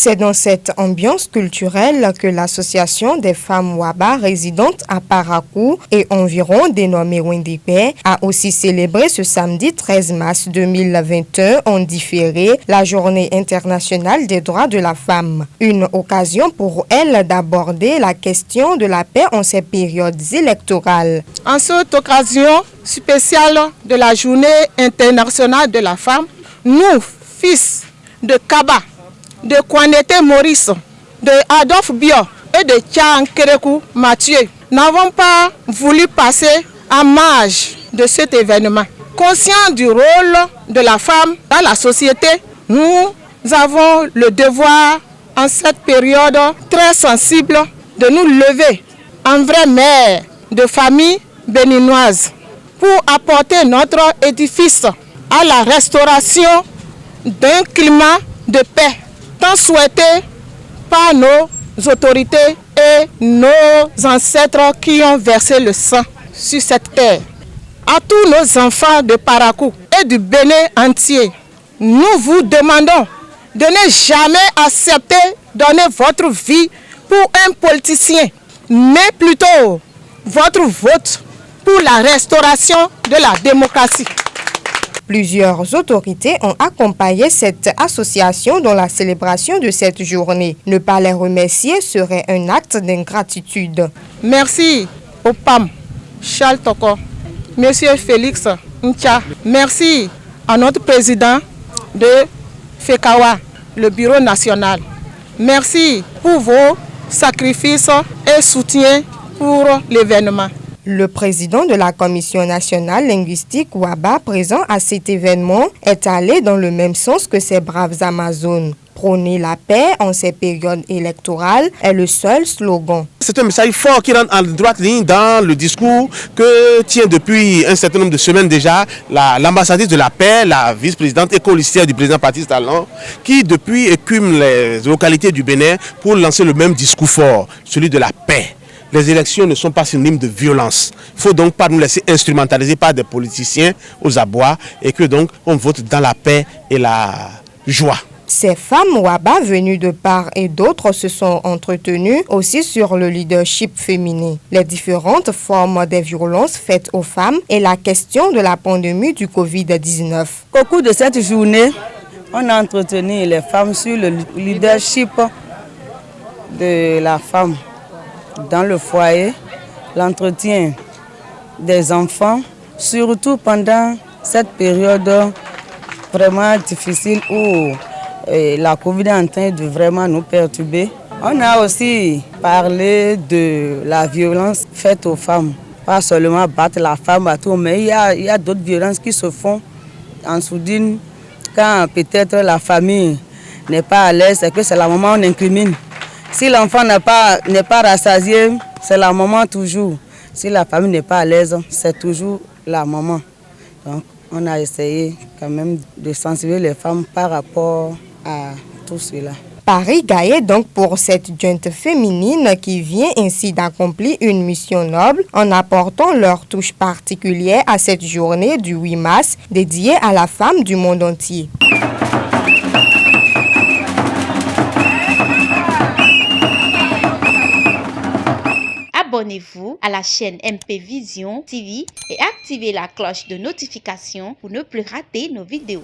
C'est dans cette ambiance culturelle que l'association des femmes Waba résidentes à Parakou et environ dénommée Wendipé a aussi célébré ce samedi 13 mars 2021 en différé la journée internationale des droits de la femme. Une occasion pour elle d'aborder la question de la paix en ces périodes électorales. En cette occasion spéciale de la journée internationale de la femme, nous, fils de Kaba, de Kwanete Maurice, de Adolphe Bio et de Tchan Kerekou Mathieu, n'avons pas voulu passer à marge de cet événement. Conscients du rôle de la femme dans la société, nous avons le devoir, en cette période très sensible, de nous lever en vraie mère de famille béninoise pour apporter notre édifice à la restauration d'un climat de paix tant souhaité par nos autorités et nos ancêtres qui ont versé le sang sur cette terre. À tous nos enfants de Parakou et du Bénin entier, nous vous demandons de ne jamais accepter de donner votre vie pour un politicien, mais plutôt votre vote pour la restauration de la démocratie. Plusieurs autorités ont accompagné cette association dans la célébration de cette journée. Ne pas les remercier serait un acte d'ingratitude. Merci au PAM, Charles Toko, Monsieur Félix Ncha. Merci à notre président de FECAWA, le bureau national. Merci pour vos sacrifices et soutiens pour l'événement. Le président de la Commission nationale linguistique Waba, présent à cet événement, est allé dans le même sens que ces braves Amazones. Prôner la paix en ces périodes électorales est le seul slogan. C'est un message fort qui rentre en droite ligne dans le discours que tient depuis un certain nombre de semaines déjà l'ambassadrice de la paix, la vice-présidente et colistière du président Patrice Talon, qui depuis écume les localités du Bénin pour lancer le même discours fort, celui de la paix. Les élections ne sont pas synonymes de violence. Il ne faut donc pas nous laisser instrumentaliser par des politiciens aux abois et que donc on vote dans la paix et la joie. Ces femmes Waba venues de part et d'autre se sont entretenues aussi sur le leadership féminin, les différentes formes des violences faites aux femmes et la question de la pandémie du Covid-19. Au cours de cette journée, on a entretenu les femmes sur le leadership de la femme dans le foyer, l'entretien des enfants, surtout pendant cette période vraiment difficile où la Covid est en train de vraiment nous perturber. On a aussi parlé de la violence faite aux femmes, pas seulement battre la femme à tout, mais il y a d'autres violences qui se font en sourdine quand peut-être la famille n'est pas à l'aise et que c'est la maman qu'on incrimine. Si l'enfant n'est pas rassasié, c'est la maman toujours. Si la famille n'est pas à l'aise, c'est toujours la maman. Donc, on a essayé quand même de sensibiliser les femmes par rapport à tout cela. Paris gaillé donc pour cette junte féminine qui vient ainsi d'accomplir une mission noble en apportant leur touche particulière à cette journée du 8 mars dédiée à la femme du monde entier. Abonnez-vous à la chaîne MP Vision TV et activez la cloche de notification pour ne plus rater nos vidéos.